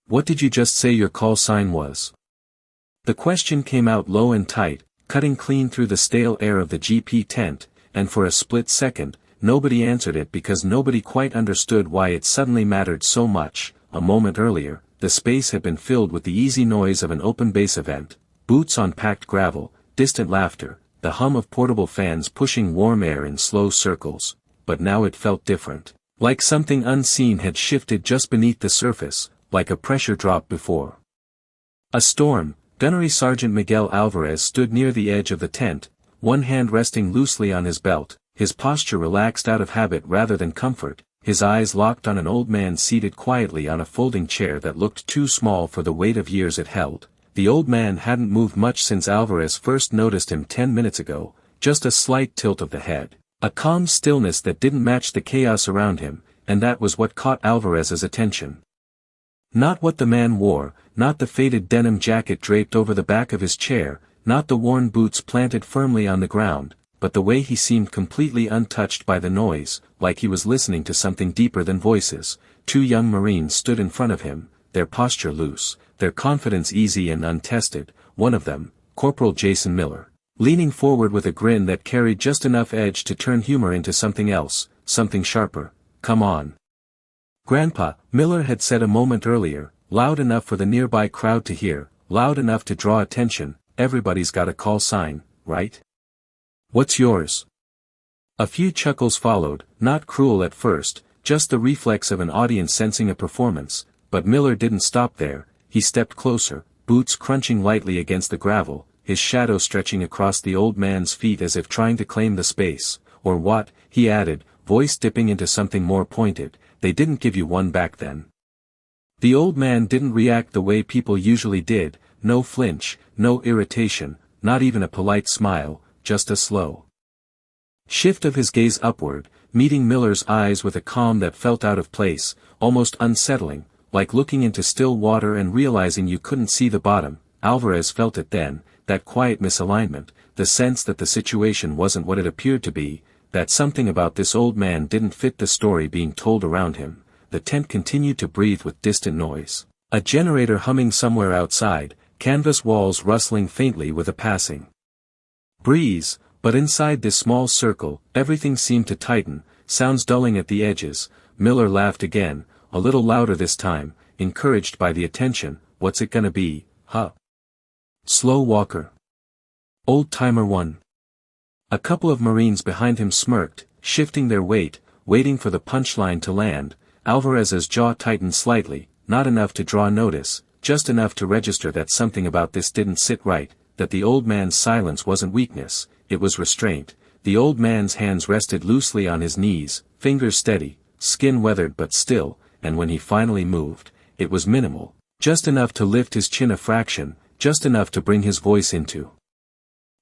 What did you just say your call sign was? The question came out low and tight, cutting clean through the stale air of the GP tent, and for a split second, nobody answered it because nobody quite understood why it suddenly mattered so much. A moment earlier, the space had been filled with the easy noise of an open base event, boots on packed gravel, distant laughter, the hum of portable fans pushing warm air in slow circles, but now it felt different. Like something unseen had shifted just beneath the surface, like a pressure drop before a storm. Gunnery Sergeant Miguel Alvarez stood near the edge of the tent, one hand resting loosely on his belt, his posture relaxed out of habit rather than comfort, his eyes locked on an old man seated quietly on a folding chair that looked too small for the weight of years it held. The old man hadn't moved much since Alvarez first noticed him 10 minutes ago, just a slight tilt of the head, a calm stillness that didn't match the chaos around him, and that was what caught Alvarez's attention. Not what the man wore, not the faded denim jacket draped over the back of his chair, not the worn boots planted firmly on the ground, but the way he seemed completely untouched by the noise, like he was listening to something deeper than voices. Two young Marines stood in front of him, their posture loose, their confidence easy and untested, one of them, Corporal Jason Miller, leaning forward with a grin that carried just enough edge to turn humor into something else, something sharper. "Come on, Grandpa," Miller had said a moment earlier, loud enough for the nearby crowd to hear, loud enough to draw attention. "Everybody's got a call sign, right? What's yours?" A few chuckles followed, not cruel at first, just the reflex of an audience sensing a performance, but Miller didn't stop there. He stepped closer, boots crunching lightly against the gravel, his shadow stretching across the old man's feet as if trying to claim the space. "Or what?" he added, voice dipping into something more pointed. "They didn't give you one back then." The old man didn't react the way people usually did, no flinch, no irritation, not even a polite smile, just a slow shift of his gaze upward, meeting Miller's eyes with a calm that felt out of place, almost unsettling, like looking into still water and realizing you couldn't see the bottom. Alvarez felt it then, that quiet misalignment, the sense that the situation wasn't what it appeared to be, that something about this old man didn't fit the story being told around him. The tent continued to breathe with distant noise. A generator humming somewhere outside, canvas walls rustling faintly with a passing breeze, but inside this small circle, everything seemed to tighten, sounds dulling at the edges. Miller laughed again, a little louder this time, encouraged by the attention. "What's it gonna be, huh? Slow walker? Old timer one?" A couple of Marines behind him smirked, shifting their weight, waiting for the punchline to land. Alvarez's jaw tightened slightly, not enough to draw notice, just enough to register that something about this didn't sit right, that the old man's silence wasn't weakness, it was restraint. The old man's hands rested loosely on his knees, fingers steady, skin weathered but still, and when he finally moved, it was minimal, just enough to lift his chin a fraction, just enough to bring his voice into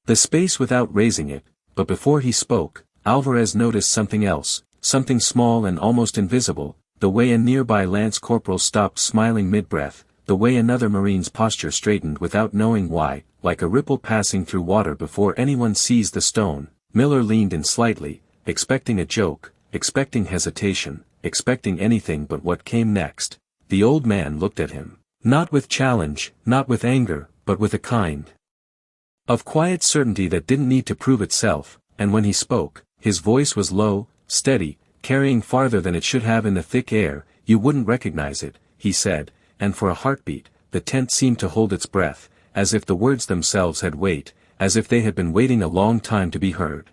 the space without raising it. But before he spoke, Alvarez noticed something else, something small and almost invisible, the way a nearby lance corporal stopped smiling mid-breath, the way another Marine's posture straightened without knowing why, like a ripple passing through water before anyone sees the stone. Miller leaned in slightly, expecting a joke, expecting hesitation, expecting anything but what came next. The old man looked at him, not with challenge, not with anger, but with a kind of quiet certainty that didn't need to prove itself, and when he spoke, his voice was low, steady, carrying farther than it should have in the thick air. "You wouldn't recognize it," he said, and for a heartbeat, the tent seemed to hold its breath, as if the words themselves had weight, as if they had been waiting a long time to be heard.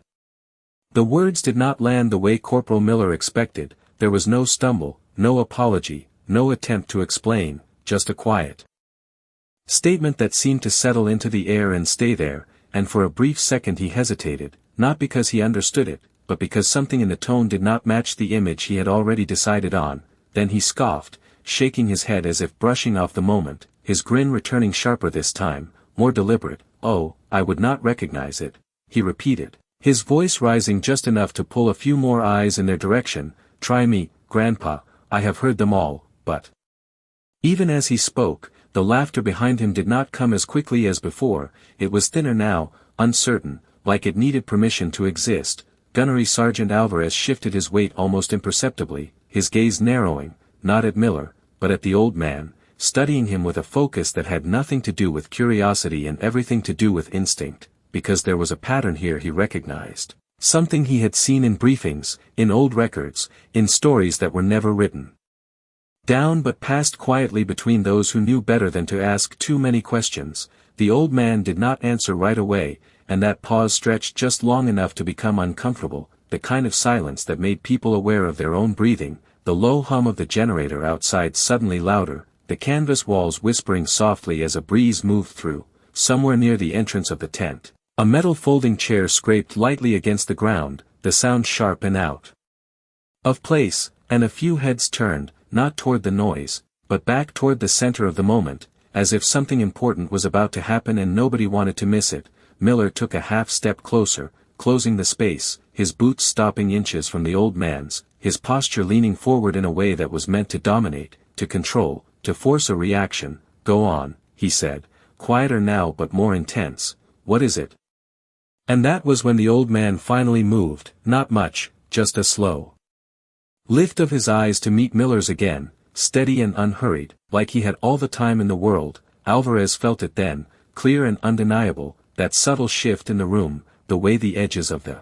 The words did not land the way Corporal Miller expected. There was no stumble, no apology, no attempt to explain, just a quiet statement that seemed to settle into the air and stay there, and for a brief second he hesitated, not because he understood it, but because something in the tone did not match the image he had already decided on. Then he scoffed, shaking his head as if brushing off the moment, his grin returning sharper this time, more deliberate. "Oh, I would not recognize it," he repeated, his voice rising just enough to pull a few more eyes in their direction. "Try me, Grandpa, I have heard them all, but..." Even as he spoke, the laughter behind him did not come as quickly as before. It was thinner now, uncertain, like it needed permission to exist. Gunnery Sergeant Alvarez shifted his weight almost imperceptibly, his gaze narrowing, not at Miller, but at the old man, studying him with a focus that had nothing to do with curiosity and everything to do with instinct, because there was a pattern here he recognized. Something he had seen in briefings, in old records, in stories that were never written down but passed quietly between those who knew better than to ask too many questions. The old man did not answer right away, and that pause stretched just long enough to become uncomfortable, the kind of silence that made people aware of their own breathing, the low hum of the generator outside suddenly louder, the canvas walls whispering softly as a breeze moved through. Somewhere near the entrance of the tent, a metal folding chair scraped lightly against the ground, the sound sharp and out of place, and a few heads turned, not toward the noise, but back toward the center of the moment, as if something important was about to happen and nobody wanted to miss it. Miller took a half step closer, closing the space, his boots stopping inches from the old man's, his posture leaning forward in a way that was meant to dominate, to control, to force a reaction. "Go on," he said, quieter now but more intense. "What is it?" And that was when the old man finally moved, not much, just a slow lift of his eyes to meet Miller's again, steady and unhurried, like he had all the time in the world. Alvarez felt it then, clear and undeniable, that subtle shift in the room, the way the edges of the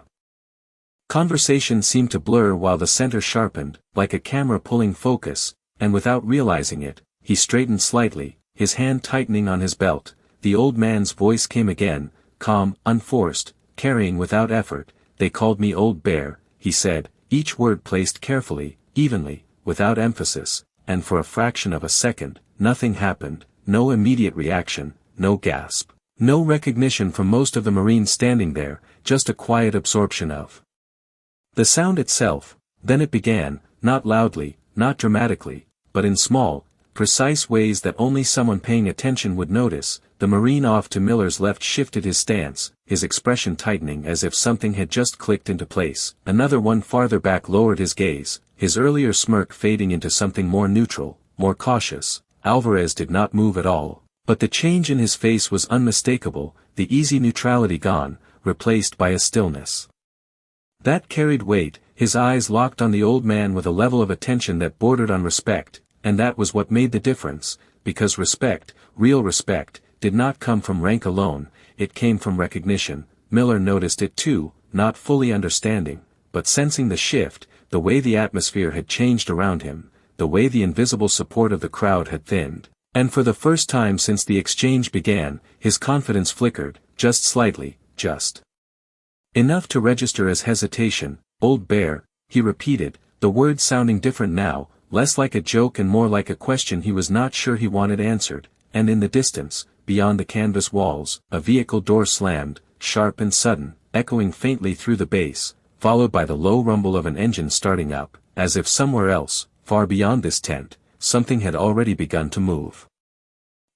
conversation seemed to blur while the center sharpened, like a camera pulling focus, and without realizing it, he straightened slightly, his hand tightening on his belt. The old man's voice came again, calm, unforced, carrying without effort. "They called me Old Bear," he said, each word placed carefully, evenly, without emphasis, and for a fraction of a second, nothing happened, no immediate reaction, no gasp, no recognition from most of the Marines standing there, just a quiet absorption of the sound itself. Then it began, not loudly, not dramatically, but in small, precise ways that only someone paying attention would notice. The Marine off to Miller's left shifted his stance, his expression tightening as if something had just clicked into place. Another one farther back lowered his gaze, his earlier smirk fading into something more neutral, more cautious. Alvarez did not move at all, but the change in his face was unmistakable, the easy neutrality gone, replaced by a stillness that carried weight. His eyes locked on the old man with a level of attention that bordered on respect, and that was what made the difference, because respect, real respect, did not come from rank alone, it came from recognition. Miller noticed it too, not fully understanding, but sensing the shift, the way the atmosphere had changed around him, the way the invisible support of the crowd had thinned. And for the first time since the exchange began, his confidence flickered, just slightly, just enough to register as hesitation. "Old Bear," he repeated, the words sounding different now, less like a joke and more like a question he was not sure he wanted answered. And in the distance, beyond the canvas walls, a vehicle door slammed, sharp and sudden, echoing faintly through the bass, followed by the low rumble of an engine starting up, as if somewhere else, far beyond this tent, something had already begun to move.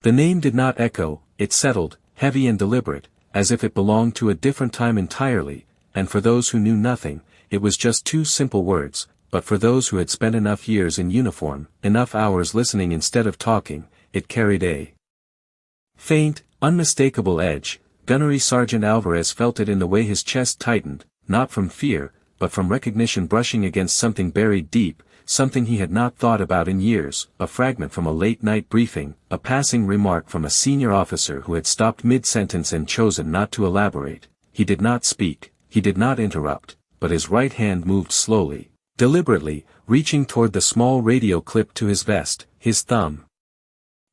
The name did not echo, it settled, heavy and deliberate, as if it belonged to a different time entirely, and for those who knew nothing, it was just two simple words, but for those who had spent enough years in uniform, enough hours listening instead of talking, it carried a faint, unmistakable edge. Gunnery Sergeant Alvarez felt it in the way his chest tightened, not from fear, but from recognition brushing against something buried deep, something he had not thought about in years, a fragment from a late-night briefing, a passing remark from a senior officer who had stopped mid-sentence and chosen not to elaborate. He did not speak, he did not interrupt, but his right hand moved slowly, deliberately, reaching toward the small radio clip to his vest, his thumb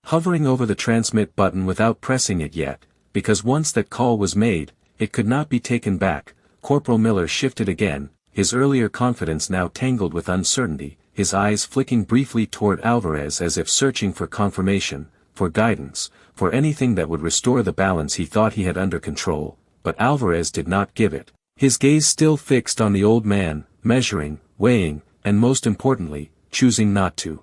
hovering over the transmit button without pressing it yet, because once that call was made, it could not be taken back. Corporal Miller shifted again, his earlier confidence now tangled with uncertainty, his eyes flicking briefly toward Alvarez as if searching for confirmation, for guidance, for anything that would restore the balance he thought he had under control, but Alvarez did not give it, his gaze still fixed on the old man, measuring, weighing, and most importantly, choosing not to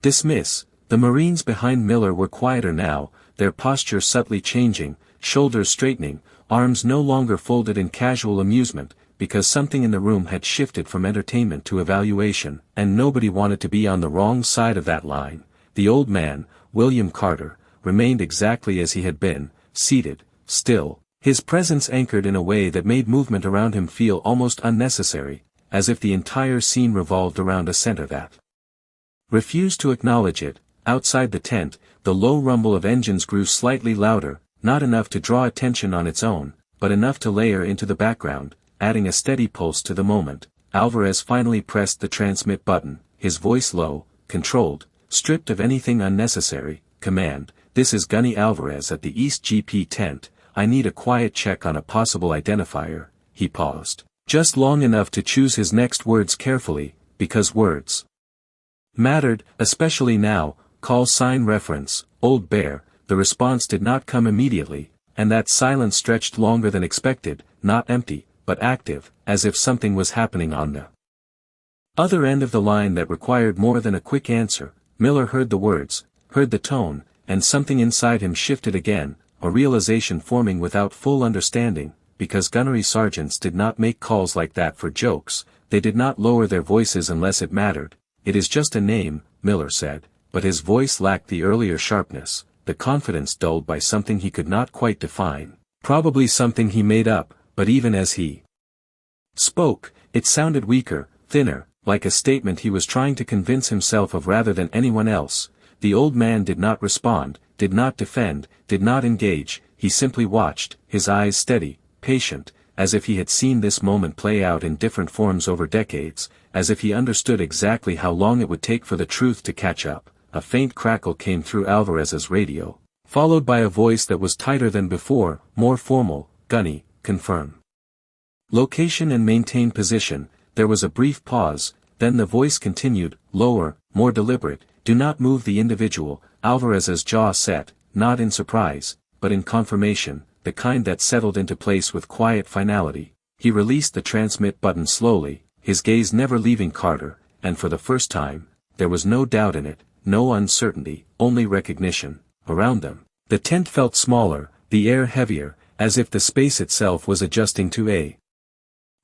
dismiss. The Marines behind Miller were quieter now, their posture subtly changing, shoulders straightening, arms no longer folded in casual amusement, because something in the room had shifted from entertainment to evaluation, and nobody wanted to be on the wrong side of that line. The old man, William Carter, remained exactly as he had been, seated, still, his presence anchored in a way that made movement around him feel almost unnecessary, as if the entire scene revolved around a center that refused to acknowledge it. outside the tent, the low rumble of engines grew slightly louder, not enough to draw attention on its own, but enough to layer into the background, adding a steady pulse to the moment. Alvarez finally pressed the transmit button, his voice low, controlled, stripped of anything unnecessary. Command, this is Gunny Alvarez at the East GP tent. I need a quiet check on a possible identifier. He paused, just long enough to choose his next words carefully, because words mattered, especially now. Call sign reference, Old Bear. The response did not come immediately, and that silence stretched longer than expected, not empty, but active, as if something was happening on the other end of the line that required more than a quick answer. Miller heard the words, heard the tone, and something inside him shifted again, a realization forming without full understanding, because gunnery sergeants did not make calls like that for jokes. They did not lower their voices unless it mattered. It is just a name, Miller said, but his voice lacked the earlier sharpness, the confidence dulled by something he could not quite define, probably something he made up, but even as he spoke, it sounded weaker, thinner, like a statement he was trying to convince himself of rather than anyone else. The old man did not respond, did not defend, did not engage. He simply watched, his eyes steady, patient, as if he had seen this moment play out in different forms over decades, as if he understood exactly how long it would take for the truth to catch up. A faint crackle came through Alvarez's radio, followed by a voice that was tighter than before, more formal. Gunny, confirm location and maintain position. There was a brief pause, then the voice continued, lower, more deliberate. Do not move the individual. Alvarez's jaw set, not in surprise, but in confirmation, the kind that settled into place with quiet finality. He released the transmit button slowly, his gaze never leaving Carter, and for the first time, there was no doubt in it, no uncertainty, only recognition. Around them, the tent felt smaller, the air heavier, as if the space itself was adjusting to a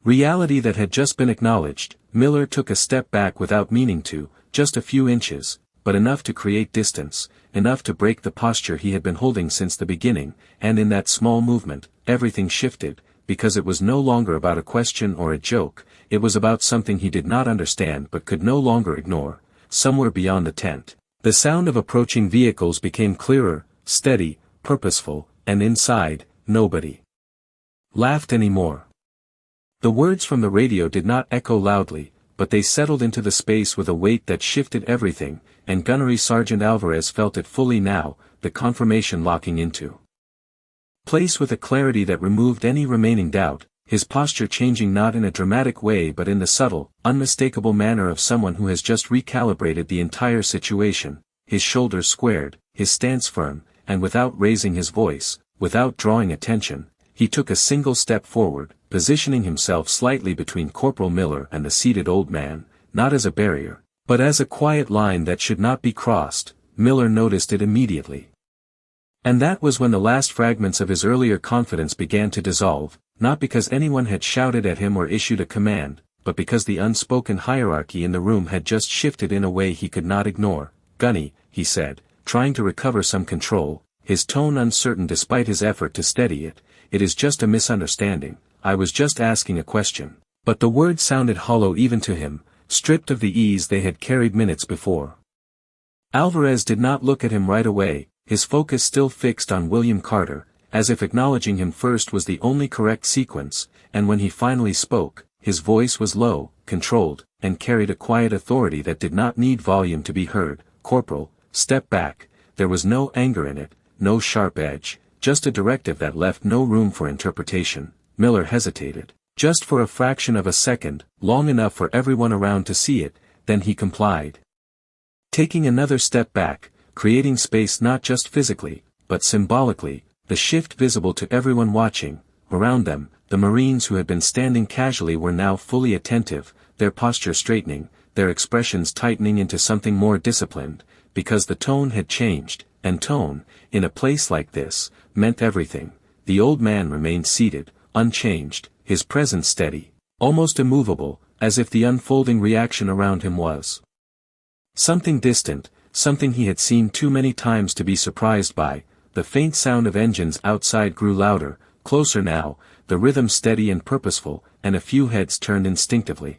reality that had just been acknowledged. Miller took a step back without meaning to, just a few inches, but enough to create distance, enough to break the posture he had been holding since the beginning, and in that small movement, everything shifted, because it was no longer about a question or a joke, it was about something he did not understand but could no longer ignore. Somewhere beyond the tent, the sound of approaching vehicles became clearer, steady, purposeful, and inside, nobody laughed anymore. The words from the radio did not echo loudly, but they settled into the space with a weight that shifted everything, and Gunnery Sergeant Alvarez felt it fully now, the confirmation locking into place with a clarity that removed any remaining doubt, his posture changing not in a dramatic way but in the subtle, unmistakable manner of someone who has just recalibrated the entire situation, his shoulders squared, his stance firm, and without raising his voice, without drawing attention, he took a single step forward, positioning himself slightly between Corporal Miller and the seated old man, not as a barrier, but as a quiet line that should not be crossed. Miller noticed it immediately. And that was when the last fragments of his earlier confidence began to dissolve, not because anyone had shouted at him or issued a command, but because the unspoken hierarchy in the room had just shifted in a way he could not ignore. Gunny, he said, trying to recover some control, his tone uncertain despite his effort to steady it, it is just a misunderstanding, I was just asking a question. But the words sounded hollow even to him, stripped of the ease they had carried minutes before. Alvarez did not look at him right away, his focus still fixed on William Carter, as if acknowledging him first was the only correct sequence, and when he finally spoke, his voice was low, controlled, and carried a quiet authority that did not need volume to be heard. Corporal, step back. There was no anger in it, no sharp edge, just a directive that left no room for interpretation. Miller hesitated, just for a fraction of a second, long enough for everyone around to see it, then he complied. Taking another step back, creating space not just physically, but symbolically, the shift visible to everyone watching. Around them, the Marines who had been standing casually were now fully attentive, their posture straightening, their expressions tightening into something more disciplined, because the tone had changed, and tone, in a place like this, meant everything. The old man remained seated, unchanged, his presence steady, almost immovable, as if the unfolding reaction around him was something distant, something he had seen too many times to be surprised by. The faint sound of engines outside grew louder, closer now, the rhythm steady and purposeful, and a few heads turned instinctively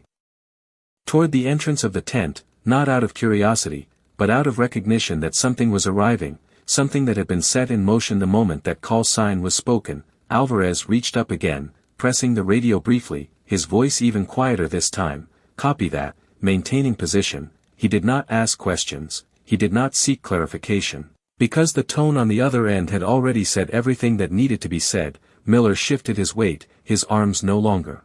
toward the entrance of the tent, not out of curiosity, but out of recognition that something was arriving, something that had been set in motion the moment that call sign was spoken. Alvarez reached up again, pressing the radio briefly, his voice even quieter this time. "Copy that," maintaining position. He did not ask questions, he did not seek clarification. Because the tone on the other end had already said everything that needed to be said, Miller shifted his weight, his arms no longer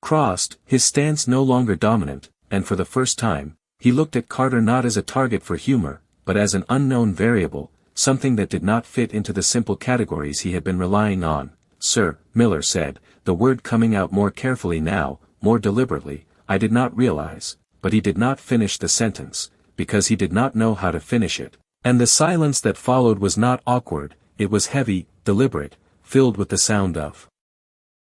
crossed, his stance no longer dominant, and for the first time, he looked at Carter not as a target for humor, but as an unknown variable, something that did not fit into the simple categories he had been relying on. "Sir," Miller said, the word coming out more carefully now, more deliberately, "I did not realize," but he did not finish the sentence, because he did not know how to finish it. And the silence that followed was not awkward, it was heavy, deliberate, filled with the sound of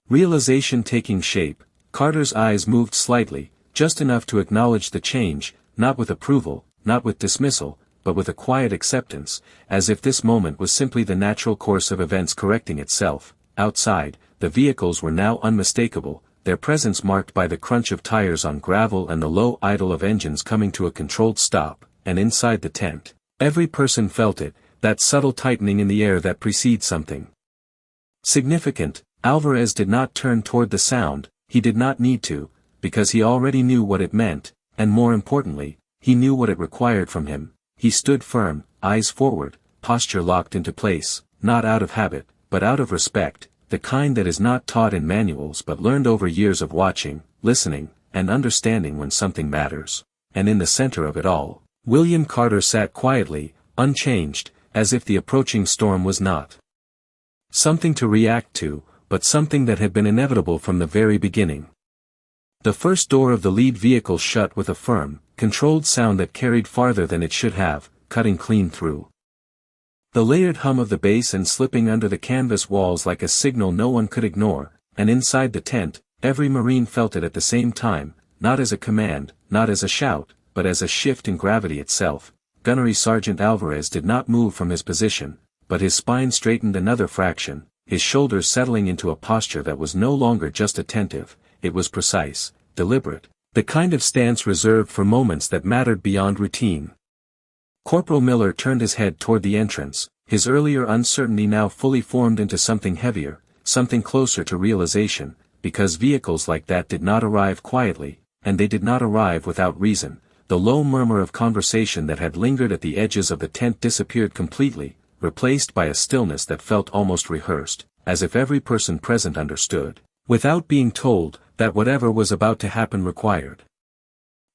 realization taking shape. Carter's eyes moved slightly, just enough to acknowledge the change, not with approval, not with dismissal, but with a quiet acceptance, as if this moment was simply the natural course of events correcting itself. Outside, the vehicles were now unmistakable, their presence marked by the crunch of tires on gravel and the low idle of engines coming to a controlled stop, and inside the tent, every person felt it, that subtle tightening in the air that precedes something significant. Alvarez did not turn toward the sound, he did not need to, because he already knew what it meant, and more importantly, he knew what it required from him. He stood firm, eyes forward, posture locked into place, not out of habit, but out of respect, the kind that is not taught in manuals but learned over years of watching, listening, and understanding when something matters. And in the center of it all, William Carter sat quietly, unchanged, as if the approaching storm was not something to react to, but something that had been inevitable from the very beginning. The first door of the lead vehicle shut with a firm, controlled sound that carried farther than it should have, cutting clean through the layered hum of the bass and slipping under the canvas walls like a signal no one could ignore, and inside the tent, every Marine felt it at the same time, not as a command, not as a shout, but as a shift in gravity itself. Gunnery Sergeant Alvarez did not move from his position, but his spine straightened another fraction, his shoulders settling into a posture that was no longer just attentive, it was precise, deliberate, the kind of stance reserved for moments that mattered beyond routine. Corporal Miller turned his head toward the entrance, his earlier uncertainty now fully formed into something heavier, something closer to realization, because vehicles like that did not arrive quietly, and they did not arrive without reason. The low murmur of conversation that had lingered at the edges of the tent disappeared completely, replaced by a stillness that felt almost rehearsed, as if every person present understood, without being told, that whatever was about to happen required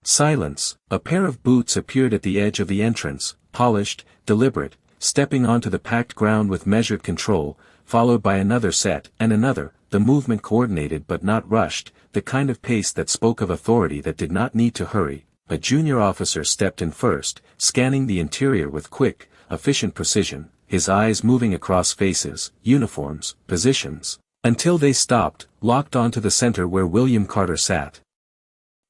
silence. A pair of boots appeared at the edge of the entrance, polished, deliberate, stepping onto the packed ground with measured control, followed by another set, and another, the movement coordinated but not rushed, the kind of pace that spoke of authority that did not need to hurry. A junior officer stepped in first, scanning the interior with quick, efficient precision, his eyes moving across faces, uniforms, positions, until they stopped, locked onto the center where William Carter sat.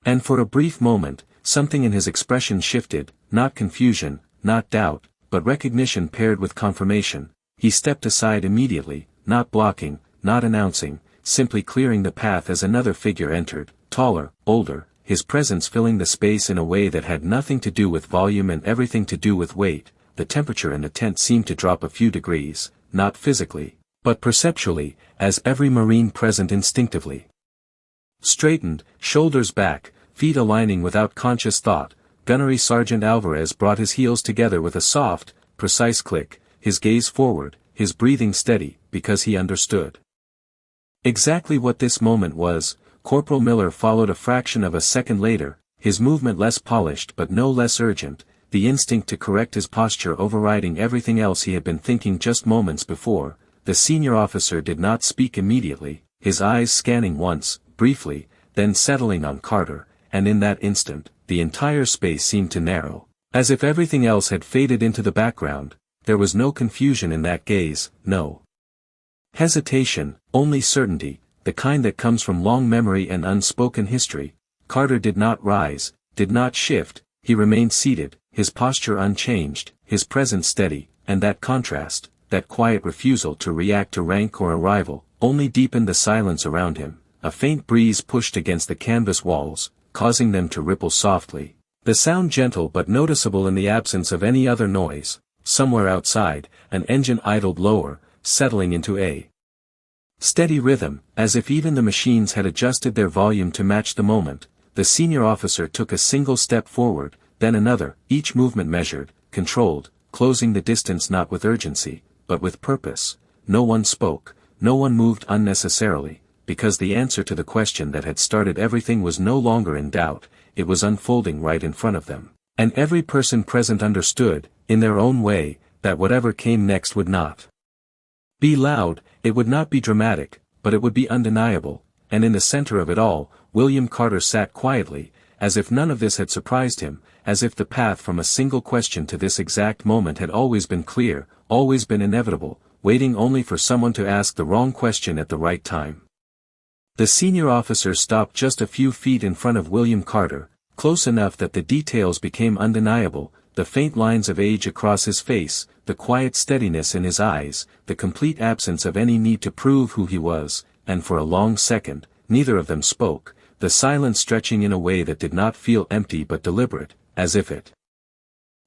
And for a brief moment, something in his expression shifted, not confusion, not doubt, but recognition paired with confirmation. He stepped aside immediately, not blocking, not announcing, simply clearing the path as another figure entered, taller, older, his presence filling the space in a way that had nothing to do with volume and everything to do with weight. The temperature in the tent seemed to drop a few degrees, not physically, but perceptually, as every Marine present instinctively straightened, shoulders back, feet aligning without conscious thought. Gunnery Sergeant Alvarez brought his heels together with a soft, precise click, his gaze forward, his breathing steady, because he understood exactly what this moment was. Corporal Miller followed a fraction of a second later, his movement less polished but no less urgent, the instinct to correct his posture overriding everything else he had been thinking just moments before. The senior officer did not speak immediately, his eyes scanning once, briefly, then settling on Carter, and in that instant, the entire space seemed to narrow, as if everything else had faded into the background. There was no confusion in that gaze, no hesitation, only certainty, the kind that comes from long memory and unspoken history. Carter did not rise, did not shift, he remained seated, his posture unchanged, his presence steady, and that contrast, that quiet refusal to react to rank or arrival, only deepened the silence around him. A faint breeze pushed against the canvas walls, causing them to ripple softly. The sound gentle but noticeable in the absence of any other noise. Somewhere outside, an engine idled lower, settling into a steady rhythm, as if even the machines had adjusted their volume to match the moment. The senior officer took a single step forward, then another, each movement measured, controlled, closing the distance not with urgency, but with purpose. No one spoke, no one moved unnecessarily, because the answer to the question that had started everything was no longer in doubt, it was unfolding right in front of them. And every person present understood, in their own way, that whatever came next would not be loud, it would not be dramatic, but it would be undeniable, and in the center of it all, William Carter sat quietly, as if none of this had surprised him, as if the path from a single question to this exact moment had always been clear, always been inevitable, waiting only for someone to ask the wrong question at the right time. The senior officer stopped just a few feet in front of William Carter, close enough that the details became undeniable, the faint lines of age across his face, the quiet steadiness in his eyes, the complete absence of any need to prove who he was, and for a long second, neither of them spoke, the silence stretching in a way that did not feel empty but deliberate, as if it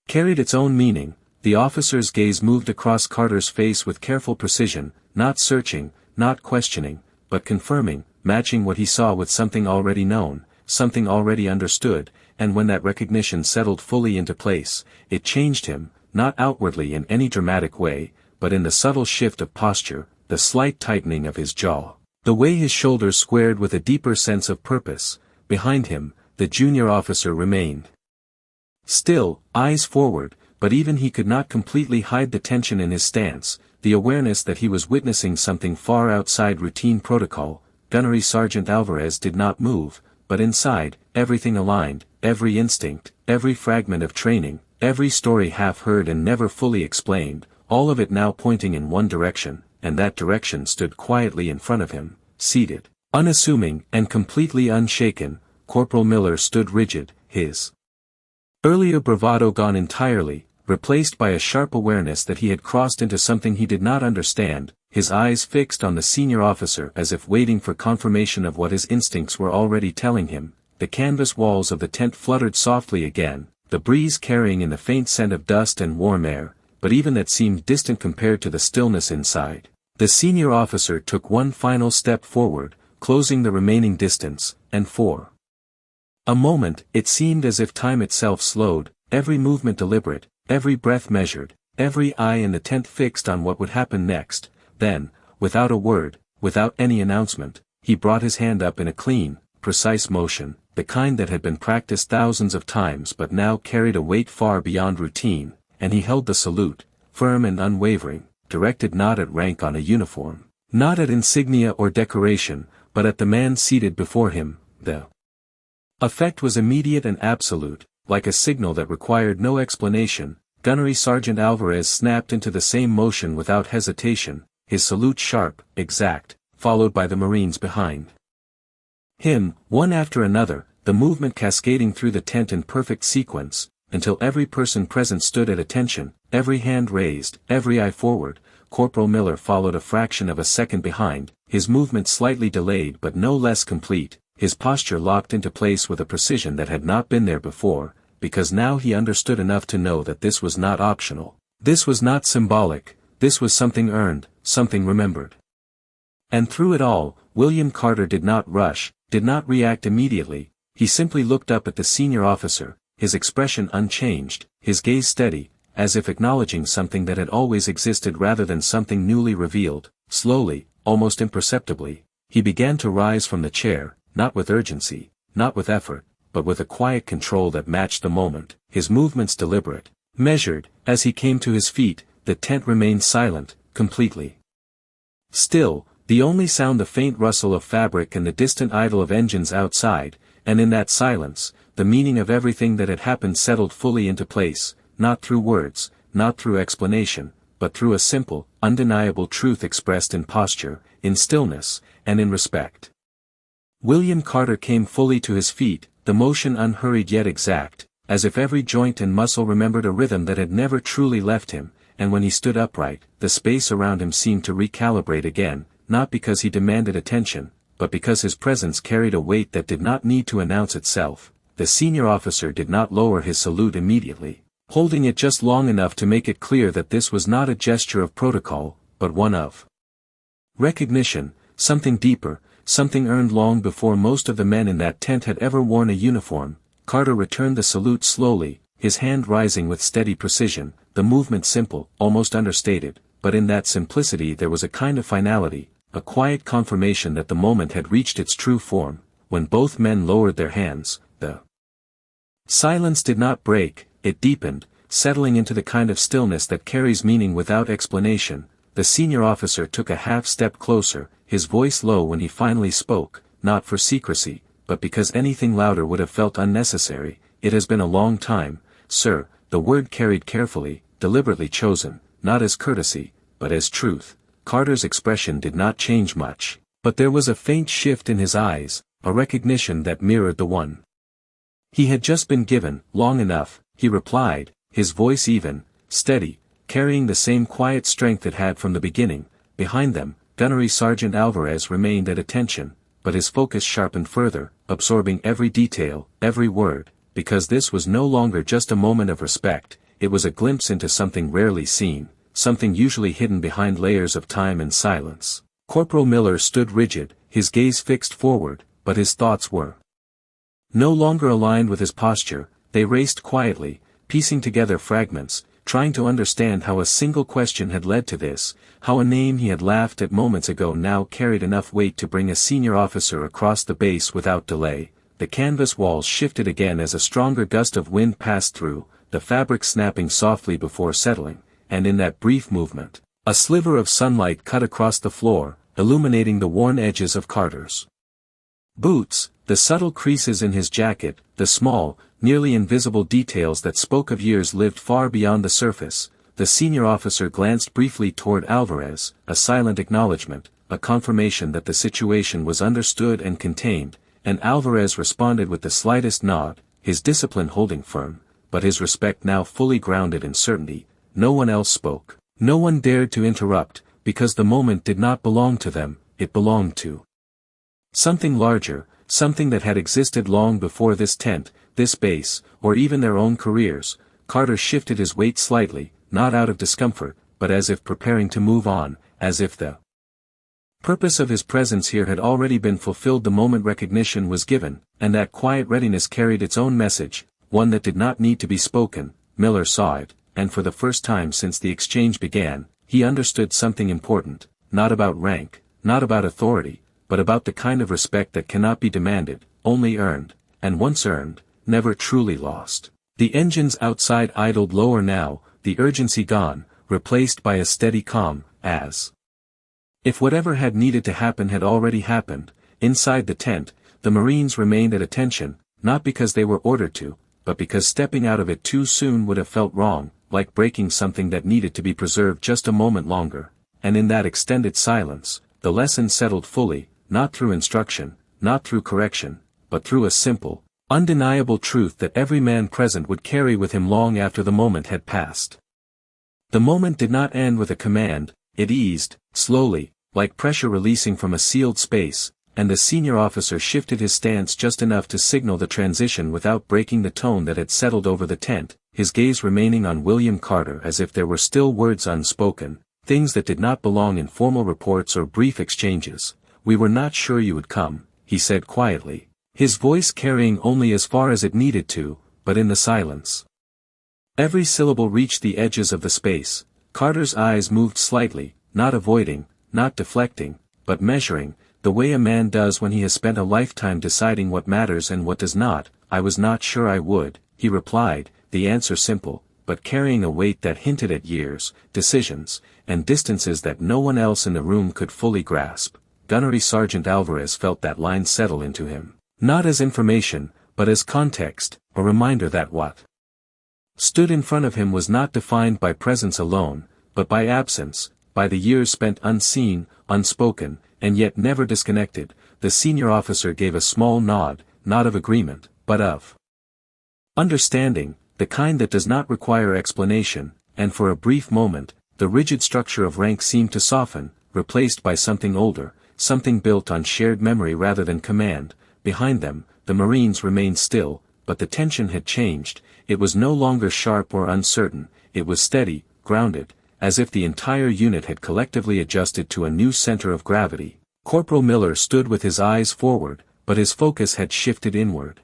carried its own meaning. The officer's gaze moved across Carter's face with careful precision, not searching, not questioning, but confirming, matching what he saw with something already known, something already understood, and when that recognition settled fully into place, it changed him, not outwardly in any dramatic way, but in the subtle shift of posture, the slight tightening of his jaw, the way his shoulders squared with a deeper sense of purpose. Behind him, the junior officer remained still, eyes forward, but even he could not completely hide the tension in his stance, the awareness that he was witnessing something far outside routine protocol. Gunnery Sergeant Alvarez did not move, but inside, everything aligned, every instinct, every fragment of training, every story half heard and never fully explained, all of it now pointing in one direction, and that direction stood quietly in front of him, seated, unassuming and completely unshaken. Corporal Miller stood rigid, his earlier bravado gone entirely, replaced by a sharp awareness that he had crossed into something he did not understand, his eyes fixed on the senior officer as if waiting for confirmation of what his instincts were already telling him. The canvas walls of the tent fluttered softly again, the breeze carrying in the faint scent of dust and warm air, but even that seemed distant compared to the stillness inside. The senior officer took one final step forward, closing the remaining distance, and for a moment it seemed as if time itself slowed, every movement deliberate, every breath measured, every eye in the tent fixed on what would happen next. Then, without a word, without any announcement, he brought his hand up in a clean, precise motion, the kind that had been practiced thousands of times but now carried a weight far beyond routine, and he held the salute, firm and unwavering, directed not at rank on a uniform, not at insignia or decoration, but at the man seated before him. The effect was immediate and absolute, like a signal that required no explanation. Gunnery Sergeant Alvarez snapped into the same motion without hesitation, his salute sharp, exact, followed by the Marines behind him, one after another, the movement cascading through the tent in perfect sequence, until every person present stood at attention, every hand raised, every eye forward. Corporal Miller followed a fraction of a second behind, his movement slightly delayed but no less complete, his posture locked into place with a precision that had not been there before, because now he understood enough to know that this was not optional, this was not symbolic, this was something earned, something remembered. And through it all, William Carter did not rush, did not react immediately, he simply looked up at the senior officer, his expression unchanged, his gaze steady, as if acknowledging something that had always existed rather than something newly revealed. Slowly, almost imperceptibly, he began to rise from the chair, not with urgency, not with effort, but with a quiet control that matched the moment, his movements deliberate, measured. As he came to his feet, the tent remained silent, completely still, the only sound the faint rustle of fabric and the distant idle of engines outside, and in that silence, the meaning of everything that had happened settled fully into place, not through words, not through explanation, but through a simple, undeniable truth expressed in posture, in stillness, and in respect. William Carter came fully to his feet, the motion unhurried yet exact, as if every joint and muscle remembered a rhythm that had never truly left him, and when he stood upright, the space around him seemed to recalibrate again, not because he demanded attention, but because his presence carried a weight that did not need to announce itself. the senior officer did not lower his salute immediately, holding it just long enough to make it clear that this was not a gesture of protocol, but one of recognition, something deeper, something earned long before most of the men in that tent had ever worn a uniform. Carter returned the salute slowly, his hand rising with steady precision, the movement simple, almost understated, but in that simplicity there was a kind of finality, a quiet confirmation that the moment had reached its true form. When both men lowered their hands, the silence did not break, it deepened, settling into the kind of stillness that carries meaning without explanation. The senior officer took a half-step closer, his voice low when he finally spoke, not for secrecy, but because anything louder would have felt unnecessary. It has been a long time, sir, the word carried carefully, deliberately chosen, not as courtesy, but as truth. Carter's expression did not change much, but there was a faint shift in his eyes, a recognition that mirrored the one he had just been given. Long enough, he replied, his voice even, steady, carrying the same quiet strength it had from the beginning. Behind them, Gunnery Sergeant Alvarez remained at attention, but his focus sharpened further, absorbing every detail, every word, because this was no longer just a moment of respect, it was a glimpse into something rarely seen, something usually hidden behind layers of time and silence. Corporal Miller stood rigid, his gaze fixed forward, but his thoughts were no longer aligned with his posture. They raced quietly, piecing together fragments, trying to understand how a single question had led to this, how a name he had laughed at moments ago now carried enough weight to bring a senior officer across the base without delay. The canvas walls shifted again as a stronger gust of wind passed through, the fabric snapping softly before settling, and in that brief movement, a sliver of sunlight cut across the floor, illuminating the worn edges of Carter's boots, the subtle creases in his jacket, the small, nearly invisible details that spoke of years lived far beyond the surface. The senior officer glanced briefly toward Alvarez, a silent acknowledgement, a confirmation that the situation was understood and contained, and Alvarez responded with the slightest nod, his discipline holding firm, but his respect now fully grounded in certainty. No one else spoke. No one dared to interrupt, because the moment did not belong to them, it belonged to something larger, something that had existed long before this tent, this base, or even their own careers. Carter shifted his weight slightly, not out of discomfort, but as if preparing to move on, as if the purpose of his presence here had already been fulfilled the moment recognition was given, and that quiet readiness carried its own message, one that did not need to be spoken. Miller saw it, and for the first time since the exchange began, he understood something important, not about rank, not about authority, but about the kind of respect that cannot be demanded, only earned, and once earned, never truly lost. The engines outside idled lower now, the urgency gone, replaced by a steady calm, as if whatever had needed to happen had already happened. Inside the tent, the Marines remained at attention, not because they were ordered to, but because stepping out of it too soon would have felt wrong, like breaking something that needed to be preserved just a moment longer. And in that extended silence, the lesson settled fully, not through instruction, not through correction, but through a simple, undeniable truth that every man present would carry with him long after the moment had passed. The moment did not end with a command, it eased, slowly, like pressure releasing from a sealed space, and the senior officer shifted his stance just enough to signal the transition without breaking the tone that had settled over the tent, his gaze remaining on William Carter as if there were still words unspoken, things that did not belong in formal reports or brief exchanges. "We were not sure you would come," he said quietly, his voice carrying only as far as it needed to, but in the silence, every syllable reached the edges of the space. Carter's eyes moved slightly, not avoiding, not deflecting, but measuring, the way a man does when he has spent a lifetime deciding what matters and what does not. "I was not sure I would," he replied, the answer simple, but carrying a weight that hinted at years, decisions, and distances that no one else in the room could fully grasp. Gunnery Sergeant Alvarez felt that line settle into him, not as information, but as context, a reminder that what stood in front of him was not defined by presence alone, but by absence, by the years spent unseen, unspoken, and yet never disconnected. The senior officer gave a small nod, not of agreement, but of understanding, the kind that does not require explanation, and for a brief moment, the rigid structure of rank seemed to soften, replaced by something older, something built on shared memory rather than command. Behind them, the Marines remained still, but the tension had changed. It was no longer sharp or uncertain, it was steady, grounded, as if the entire unit had collectively adjusted to a new center of gravity. Corporal Miller stood with his eyes forward, but his focus had shifted inward.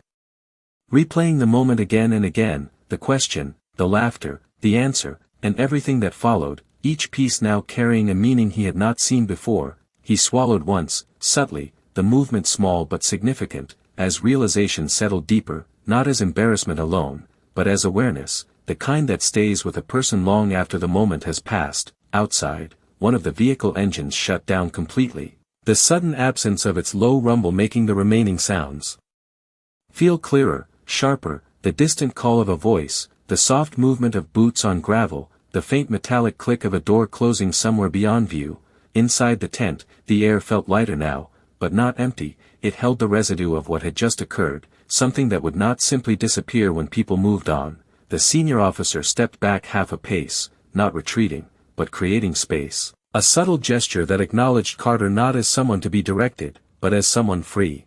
Replaying the moment again and again, the question, the laughter, the answer, and everything that followed, each piece now carrying a meaning he had not seen before, he swallowed once, subtly, the movement small but significant, as realization settled deeper, not as embarrassment alone, but as awareness, the kind that stays with a person long after the moment has passed. Outside, one of the vehicle engines shut down completely, the sudden absence of its low rumble making the remaining sounds feel clearer, sharper, the distant call of a voice, the soft movement of boots on gravel, the faint metallic click of a door closing somewhere beyond view. Inside the tent, the air felt lighter now, but not empty. It held the residue of what had just occurred, something that would not simply disappear when people moved on. The senior officer stepped back half a pace, not retreating, but creating space, a subtle gesture that acknowledged Carter not as someone to be directed, but as someone free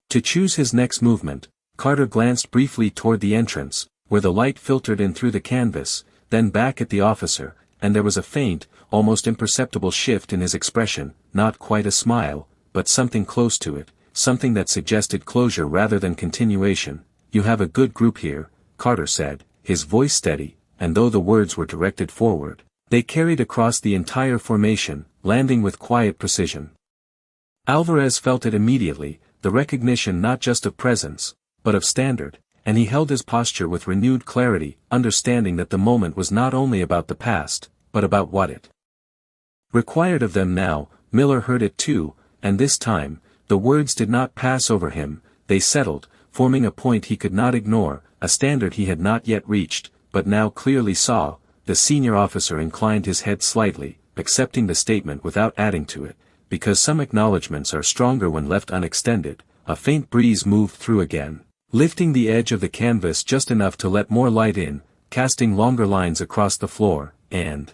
to choose his next movement. Carter glanced briefly toward the entrance, where the light filtered in through the canvas, then back at the officer, and there was a faint, almost imperceptible shift in his expression, not quite a smile, but something close to it, something that suggested closure rather than continuation. "You have a good group here," Carter said, his voice steady, and though the words were directed forward, they carried across the entire formation, landing with quiet precision. Alvarez felt it immediately, the recognition not just of presence, but of standard, and he held his posture with renewed clarity, understanding that the moment was not only about the past, but about what it required of them now. Miller heard it too, and this time, the words did not pass over him, they settled, forming a point he could not ignore, a standard he had not yet reached, but now clearly saw. The senior officer inclined his head slightly, accepting the statement without adding to it, because some acknowledgments are stronger when left unextended. A faint breeze moved through again, lifting the edge of the canvas just enough to let more light in, casting longer lines across the floor, and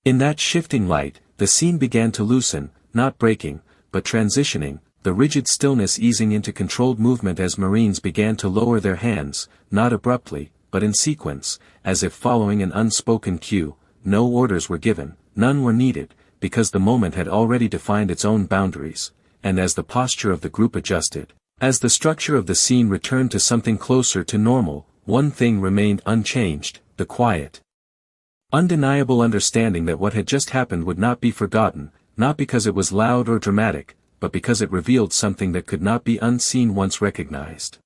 in that shifting light, the scene began to loosen, not breaking, but transitioning, the rigid stillness easing into controlled movement as Marines began to lower their hands, not abruptly, but in sequence, as if following an unspoken cue. No orders were given, none were needed, because the moment had already defined its own boundaries, and as the posture of the group adjusted, as the structure of the scene returned to something closer to normal, one thing remained unchanged: the quiet, undeniable understanding that what had just happened would not be forgotten, not because it was loud or dramatic, but because it revealed something that could not be unseen once recognized.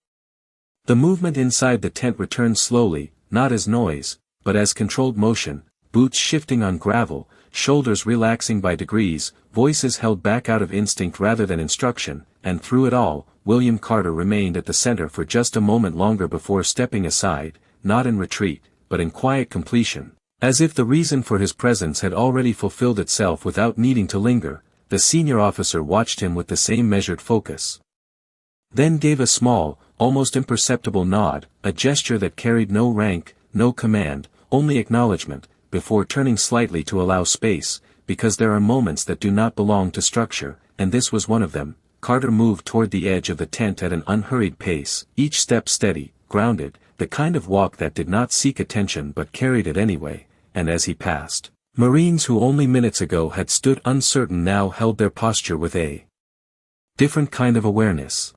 The movement inside the tent returned slowly, not as noise, but as controlled motion, boots shifting on gravel, shoulders relaxing by degrees, voices held back out of instinct rather than instruction, and through it all, William Carter remained at the center for just a moment longer before stepping aside, not in retreat, but in quiet completion, as if the reason for his presence had already fulfilled itself without needing to linger. The senior officer watched him with the same measured focus, then gave a small, almost imperceptible nod, a gesture that carried no rank, no command, only acknowledgement, before turning slightly to allow space, because there are moments that do not belong to structure, and this was one of them. Carter moved toward the edge of the tent at an unhurried pace, each step steady, grounded, the kind of walk that did not seek attention but carried it anyway, and as he passed, Marines who only minutes ago had stood uncertain now held their posture with a different kind of awareness.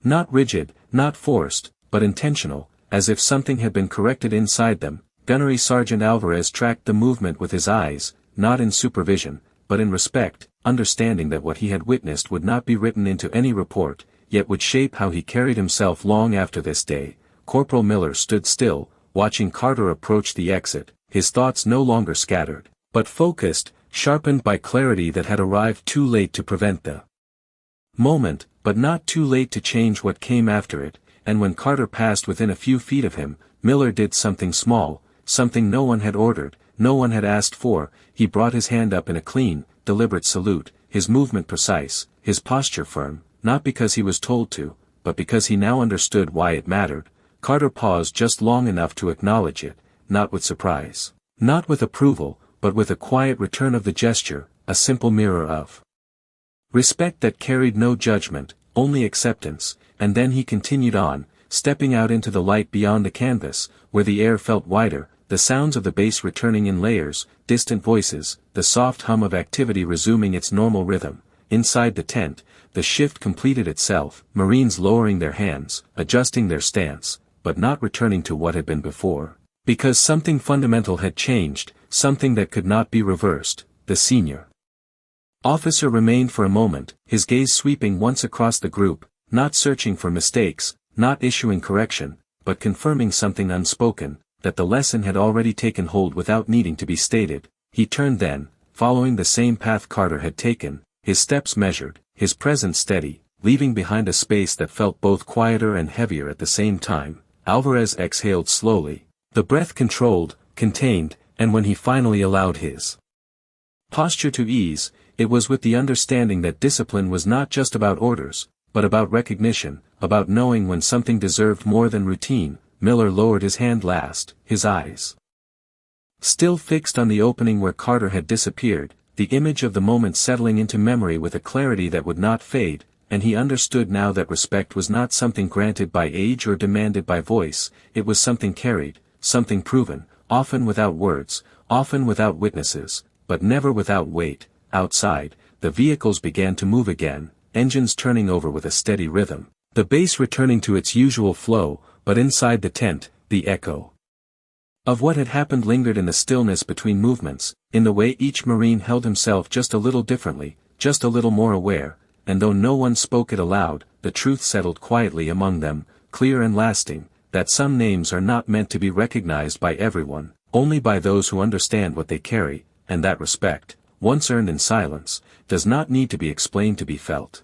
Not rigid, not forced, but intentional, as if something had been corrected inside them. Gunnery Sergeant Alvarez tracked the movement with his eyes, not in supervision, but in respect, understanding that what he had witnessed would not be written into any report, yet would shape how he carried himself long after this day. Corporal Miller stood still, watching Carter approach the exit, his thoughts no longer scattered, but focused, sharpened by clarity that had arrived too late to prevent the moment, but not too late to change what came after it. And when Carter passed within a few feet of him, Miller did something small, something no one had ordered, no one had asked for. He brought his hand up in a clean, deliberate salute, his movement precise, his posture firm, not because he was told to, but because he now understood why it mattered. Carter paused just long enough to acknowledge it, not with surprise, not with approval, but with a quiet return of the gesture, a simple mirror of respect that carried no judgment, only acceptance. And then he continued on, stepping out into the light beyond the canvas, where the air felt wider, the sounds of the bass returning in layers, distant voices, the soft hum of activity resuming its normal rhythm. Inside the tent, the shift completed itself, Marines lowering their hands, adjusting their stance, but not returning to what had been before. Because something fundamental had changed, something that could not be reversed. The senior officer remained for a moment, his gaze sweeping once across the group, not searching for mistakes, not issuing correction, but confirming something unspoken, that the lesson had already taken hold without needing to be stated. He turned then, following the same path Carter had taken, his steps measured, his presence steady, leaving behind a space that felt both quieter and heavier at the same time. Alvarez exhaled slowly, the breath controlled, contained, and when he finally allowed his posture to ease, it was with the understanding that discipline was not just about orders, but about recognition, about knowing when something deserved more than routine. Miller lowered his hand last, his eyes still fixed on the opening where Carter had disappeared, the image of the moment settling into memory with a clarity that would not fade, and he understood now that respect was not something granted by age or demanded by voice, it was something carried, something proven, often without words, often without witnesses, but never without weight. Outside, the vehicles began to move again, engines turning over with a steady rhythm, the bass returning to its usual flow, but inside the tent, the echo of what had happened lingered in the stillness between movements, in the way each Marine held himself just a little differently, just a little more aware, and though no one spoke it aloud, the truth settled quietly among them, clear and lasting, that some names are not meant to be recognized by everyone, only by those who understand what they carry, and that respect, once earned in silence, does not need to be explained to be felt.